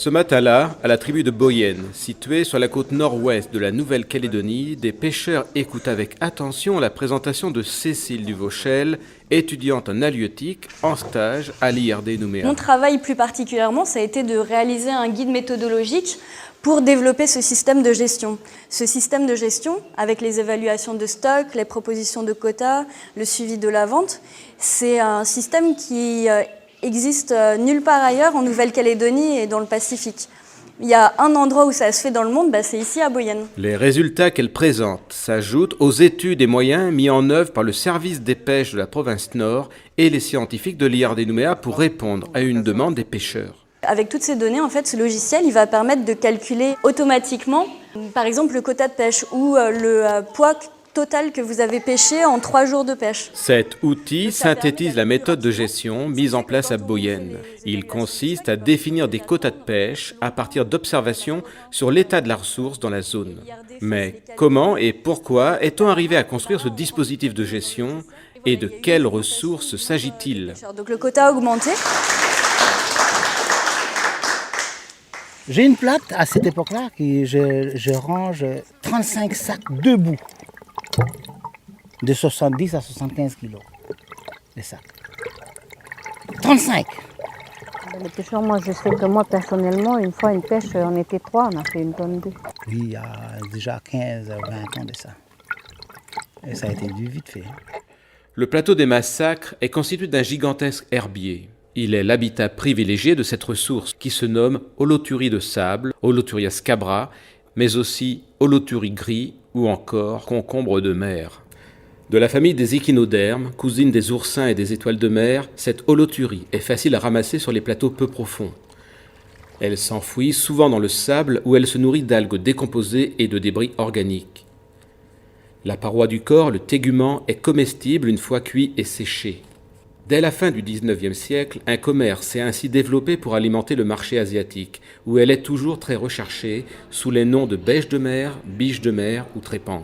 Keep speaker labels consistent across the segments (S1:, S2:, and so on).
S1: Ce matin-là, à la tribu de Boyenne, située sur la côte nord-ouest de la Nouvelle-Calédonie, des pêcheurs écoutent avec attention la présentation de Cécile Duvauchel, étudiante en halieutique en stage à l'IRD Nouméa.
S2: Mon travail plus particulièrement, ça a été de réaliser un guide méthodologique pour développer ce système de gestion. Ce système de gestion, avec les évaluations de stock, les propositions de quotas, le suivi de la vente, c'est un système qui existe nulle part ailleurs en Nouvelle-Calédonie et dans le Pacifique. Il y a un endroit où ça se fait dans le monde, c'est ici à Boyenne.
S1: Les résultats qu'elle présente s'ajoutent aux études et moyens mis en œuvre par le service des pêches de la province Nord et les scientifiques de l'IRD Nouméa pour répondre à une demande des pêcheurs.
S2: Avec toutes ces données, en fait, ce logiciel il va permettre de calculer automatiquement, par exemple, le quota de pêche ou le poids total que vous avez pêché en 3 jours de pêche.
S1: Cet outil synthétise la méthode de gestion mise en place à Boyenne. Il consiste à définir des quotas de pêche à partir d'observations sur l'état de la ressource dans la zone. Mais comment et pourquoi est-on arrivé à construire ce dispositif de gestion et de quelles ressources s'agit-il?
S2: Donc le quota a augmenté.
S3: J'ai une plaque à cette époque-là que je range 35 sacs debout. De 70 à 75 kilos, les sacs. 35.
S4: Les pêcheurs, moi je sais que moi personnellement, une fois une pêche, on était 3, on a fait 1 tonne 2.
S3: Oui, il y a déjà 15 20 ans de ça. Et ça a été du vite fait.
S1: Le plateau des Massacres est constitué d'un gigantesque herbier. Il est l'habitat privilégié de cette ressource qui se nomme holoturie de sable, Holoturia scabra, mais aussi holoturie gris ou encore concombre de mer. De la famille des échinodermes, cousine des oursins et des étoiles de mer, cette holoturie est facile à ramasser sur les plateaux peu profonds. Elle s'enfouit souvent dans le sable où elle se nourrit d'algues décomposées et de débris organiques. La paroi du corps, le tégument, est comestible une fois cuit et séché. Dès la fin du XIXe siècle, un commerce s'est ainsi développé pour alimenter le marché asiatique, où elle est toujours très recherchée sous les noms de bêche de mer, biche de mer ou trépang.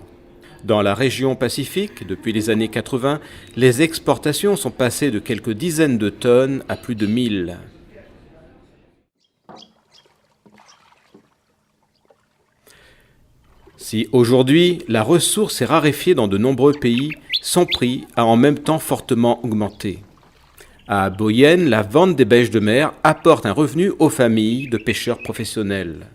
S1: Dans la région Pacifique, depuis les années 80, les exportations sont passées de quelques dizaines de tonnes à plus de 1000. Si aujourd'hui, la ressource est raréfiée dans de nombreux pays, son prix a en même temps fortement augmenté. À Boyenne, la vente des bêches de mer apporte un revenu aux familles de pêcheurs professionnels.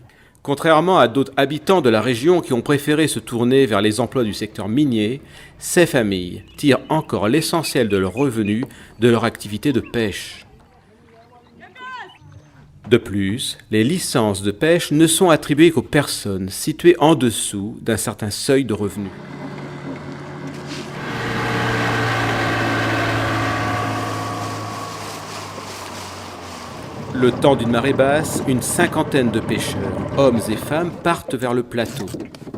S1: Contrairement à d'autres habitants de la région qui ont préféré se tourner vers les emplois du secteur minier, ces familles tirent encore l'essentiel de leurs revenus de leur activité de pêche. De plus, les licences de pêche ne sont attribuées qu'aux personnes situées en dessous d'un certain seuil de revenus. Le temps d'une marée basse, une cinquantaine de pêcheurs, hommes et femmes, partent vers le plateau.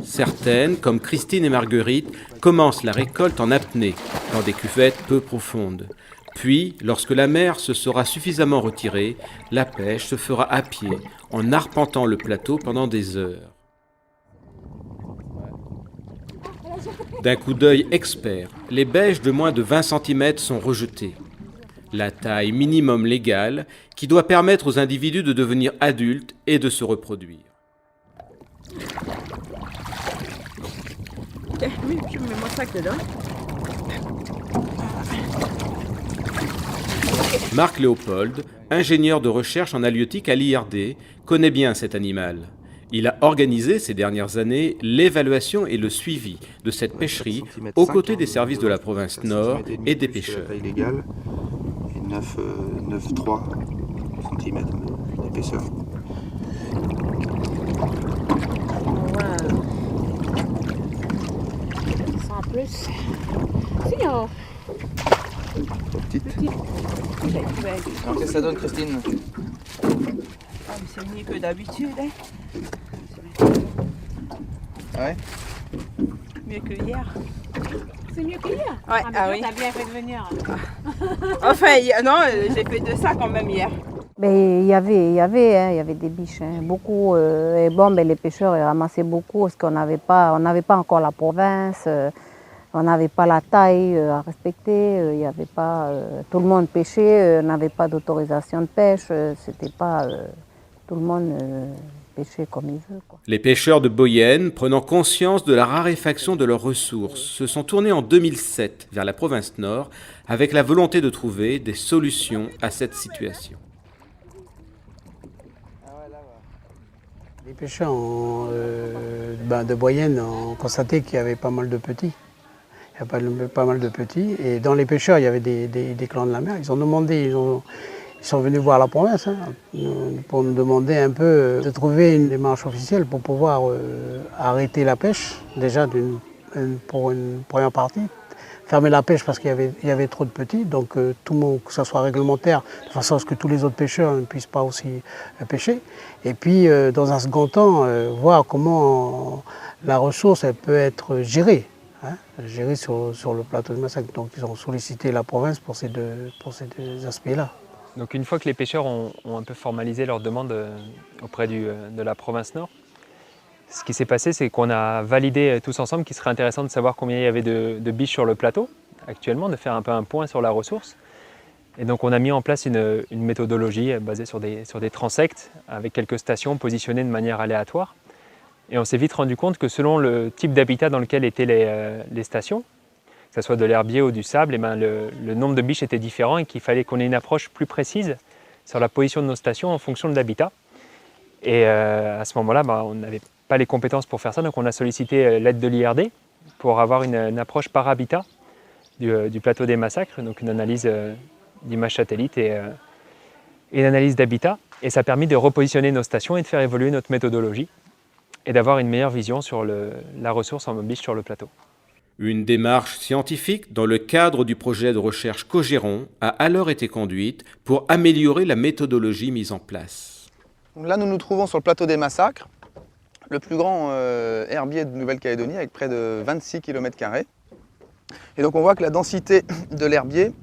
S1: Certaines, comme Christine et Marguerite, commencent la récolte en apnée, dans des cuvettes peu profondes. Puis, lorsque la mer se sera suffisamment retirée, la pêche se fera à pied, en arpentant le plateau pendant des heures. D'un coup d'œil expert, les bêches de moins de 20 cm sont rejetées. La taille minimum légale qui doit permettre aux individus de devenir adultes et de se reproduire.
S5: Oui, je mets mon sac dedans.
S1: Marc Léopold, ingénieur de recherche en halieutique à l'IRD, connaît bien cet animal. Il a organisé ces dernières années l'évaluation et le suivi de cette pêcherie aux côtés des services de la province Nord et des pêcheurs.
S6: 9,3 cm d'épaisseur.
S4: Voilà. Sans plus. Si, oh.
S6: Petite.
S7: Qu'est-ce que ça donne, Christine?
S5: Ah, mais c'est mieux que d'habitude, hein.
S6: Ouais.
S5: Mieux que hier.
S4: C'est mieux qu'hier.
S5: Ouais,
S4: Ah
S5: oui.
S4: t'as bien fait de venir.
S5: Enfin, non, j'ai fait 2 sacs quand même hier.
S4: Mais il y avait des biches, hein, beaucoup. Et bon, les pêcheurs ils ramassaient beaucoup parce qu'on n'avait pas encore la province, on n'avait pas la taille à respecter, il y avait pas, tout le monde pêchait, n'avait pas d'autorisation de pêche, c'était pas tout le monde pêcher comme il veut, quoi.
S1: Les pêcheurs de Boyenne, prenant conscience de la raréfaction de leurs ressources, se sont tournés en 2007 vers la province Nord avec la volonté de trouver des solutions à cette situation.
S8: Les pêcheurs de Boyenne ont constaté qu'il y avait pas mal de petits. Il y a pas mal de petits. Et dans les pêcheurs, il y avait des clans de la mer. Ils ont demandé, ils sont venus voir la province pour nous demander un peu de trouver une démarche officielle pour pouvoir arrêter la pêche, déjà pour une première partie. Fermer la pêche parce qu'il y avait trop de petits, donc tout le monde, que ça soit réglementaire, de façon à ce que tous les autres pêcheurs ne puissent pas aussi pêcher. Et puis, dans un second temps, voir comment la ressource elle peut être gérée, gérée sur le plateau de Massac. Donc, ils ont sollicité la province pour ces deux aspects-là.
S9: Donc, une fois que les pêcheurs ont un peu formalisé leur demande auprès de la province Nord, ce qui s'est passé, c'est qu'on a validé tous ensemble qu'il serait intéressant de savoir combien il y avait de biches sur le plateau actuellement, de faire un peu un point sur la ressource. Et donc on a mis en place une méthodologie basée sur des transects avec quelques stations positionnées de manière aléatoire. Et on s'est vite rendu compte que selon le type d'habitat dans lequel étaient les stations, que ce soit de l'herbier ou du sable, le nombre de biches était différent et qu'il fallait qu'on ait une approche plus précise sur la position de nos stations en fonction de l'habitat. Et à ce moment-là, on n'avait pas les compétences pour faire ça, donc on a sollicité l'aide de l'IRD pour avoir une approche par habitat du plateau des massacres, donc une analyse d'images satellites et une analyse d'habitat. Et ça a permis de repositionner nos stations et de faire évoluer notre méthodologie et d'avoir une meilleure vision sur la ressource en biche sur le plateau.
S1: Une démarche scientifique dans le cadre du projet de recherche Cogéron a alors été conduite pour améliorer la méthodologie mise en place.
S7: Donc là, nous nous trouvons sur le plateau des massacres, le plus grand herbier de Nouvelle-Calédonie avec près de 26 km². Et donc on voit que la densité de l'herbier,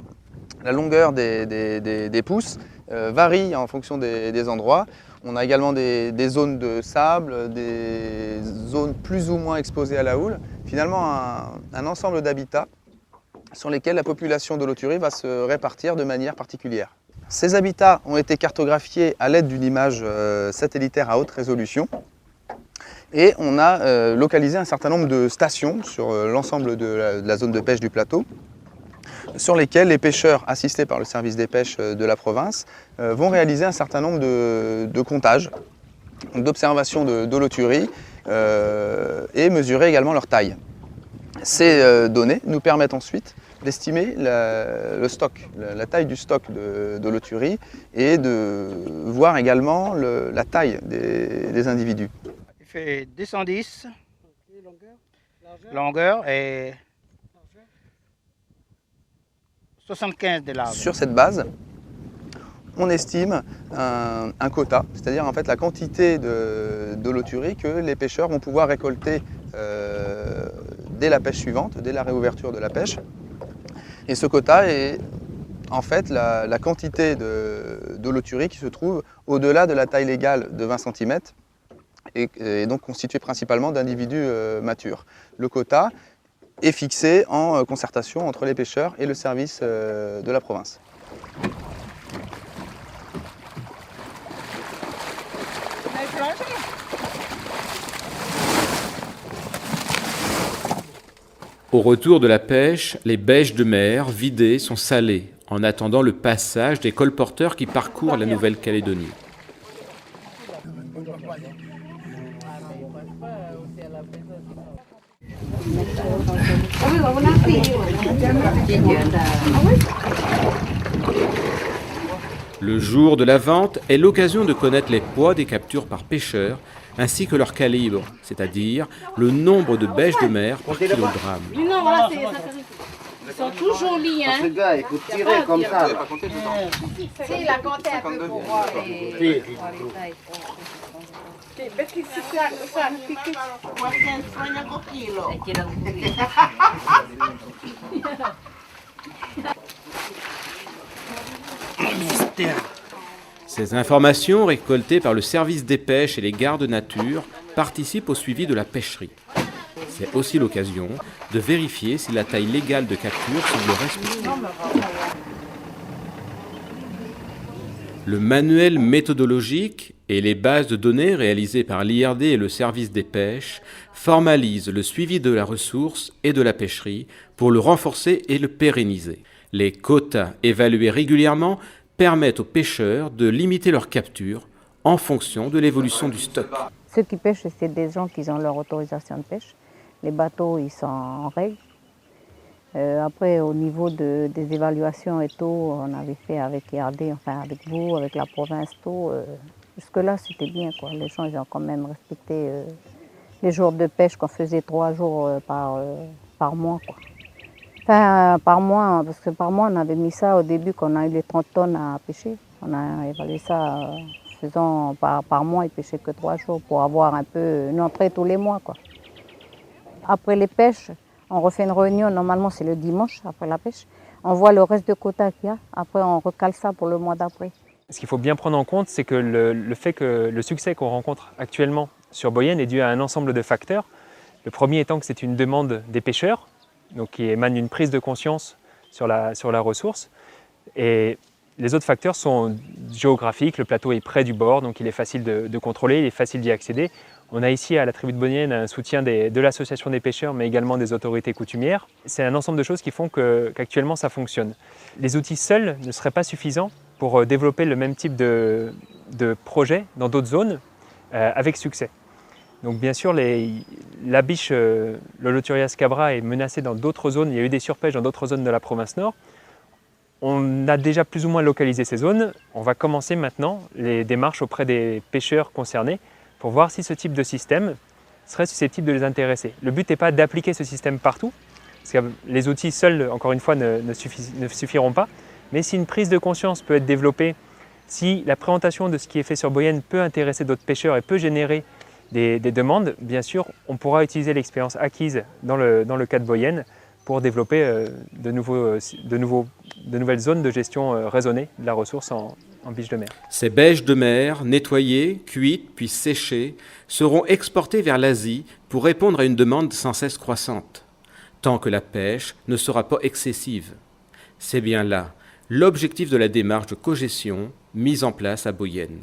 S7: la longueur des pousses varie en fonction des endroits. On a également des zones de sable, des zones plus ou moins exposées à la houle. Finalement un ensemble d'habitats sur lesquels la population d'holoturies va se répartir de manière particulière. Ces habitats ont été cartographiés à l'aide d'une image satellitaire à haute résolution. Et on a localisé un certain nombre de stations sur l'ensemble de la zone de pêche du plateau, sur lesquelles les pêcheurs assistés par le service des pêches de la province vont réaliser un certain nombre de comptages, d'observations d'holoturies et mesurer également leur taille. Ces données nous permettent ensuite d'estimer le stock, la taille du stock d'holoturies et de voir également la taille des individus.
S3: Il fait 210 longueur et 75 de large.
S7: Sur cette base, on estime un quota, c'est-à-dire en fait la quantité d'holoturies que les pêcheurs vont pouvoir récolter dès la pêche suivante, dès la réouverture de la pêche. Et ce quota est en fait la quantité d'holoturies qui se trouve au-delà de la taille légale de 20 cm et donc constituée principalement d'individus matures. Le quota est fixé en concertation entre les pêcheurs et le service de la province.
S1: Au retour de la pêche, les bêches de mer vidées sont salées en attendant le passage des colporteurs qui parcourent la Nouvelle-Calédonie. Le jour de la vente est l'occasion de connaître les poids des captures par pêcheurs ainsi que leur calibre, c'est-à-dire le nombre de bêches de mer par kilogramme.
S10: Non, voilà, ils sont tous jolis, hein.
S3: Ce gars, il faut tirer comme ça.
S10: Si, il a compté un peu pour voir les tailles.
S1: Ces informations récoltées par le service des pêches et les gardes nature participent au suivi de la pêcherie. C'est aussi l'occasion de vérifier si la taille légale de capture semble respectée. Le manuel méthodologique Et les bases de données réalisées par l'IRD et le service des pêches formalisent le suivi de la ressource et de la pêcherie pour le renforcer et le pérenniser. Les quotas évalués régulièrement permettent aux pêcheurs de limiter leur capture en fonction de l'évolution du stock.
S4: Ceux qui pêchent, c'est des gens qui ont leur autorisation de pêche. Les bateaux, ils sont en règle. Après, au niveau des évaluations et tout, on avait fait avec IRD, enfin avec vous, avec la province, tout. Jusque-là, c'était bien, quoi. Les gens, ils ont quand même respecté les jours de pêche qu'on faisait 3 jours par mois, quoi. Enfin, par mois, parce que par mois, on avait mis ça au début quand on a eu les 30 tonnes à pêcher. On a évalué ça faisant par mois, ils pêchaient que 3 jours pour avoir un peu une entrée tous les mois, quoi. Après les pêches, on refait une réunion, normalement c'est le dimanche après la pêche. On voit le reste de quota qu'il y a, après on recale ça pour le mois d'après.
S9: Ce qu'il faut bien prendre en compte, c'est que le fait que le succès qu'on rencontre actuellement sur Boyenne est dû à un ensemble de facteurs. Le premier étant que c'est une demande des pêcheurs, donc qui émane d'une prise de conscience sur la ressource. Et les autres facteurs sont géographiques, le plateau est près du bord, donc il est facile de contrôler, il est facile d'y accéder. On a ici à la tribu de Boyenne un soutien de l'association des pêcheurs, mais également des autorités coutumières. C'est un ensemble de choses qui font qu'actuellement ça fonctionne. Les outils seuls ne seraient pas suffisants pour développer le même type de projet dans d'autres zones avec succès. Donc bien sûr, la biche l'Holothuria scabra est menacée dans d'autres zones. Il y a eu des surpêches dans d'autres zones de la province nord. On a déjà plus ou moins localisé ces zones. On va commencer maintenant les démarches auprès des pêcheurs concernés pour voir si ce type de système serait susceptible de les intéresser. Le but n'est pas d'appliquer ce système partout, parce que les outils seuls, encore une fois, ne suffiront pas. Mais si une prise de conscience peut être développée, si la présentation de ce qui est fait sur Boyenne peut intéresser d'autres pêcheurs et peut générer des demandes, bien sûr, on pourra utiliser l'expérience acquise dans le cas de Boyenne pour développer de nouvelles zones de gestion raisonnée de la ressource en biche de mer.
S1: Ces bêches de mer, nettoyées, cuites, puis séchées, seront exportées vers l'Asie pour répondre à une demande sans cesse croissante, tant que la pêche ne sera pas excessive. C'est bien là l'objectif de la démarche de cogestion mise en place à Boyenne.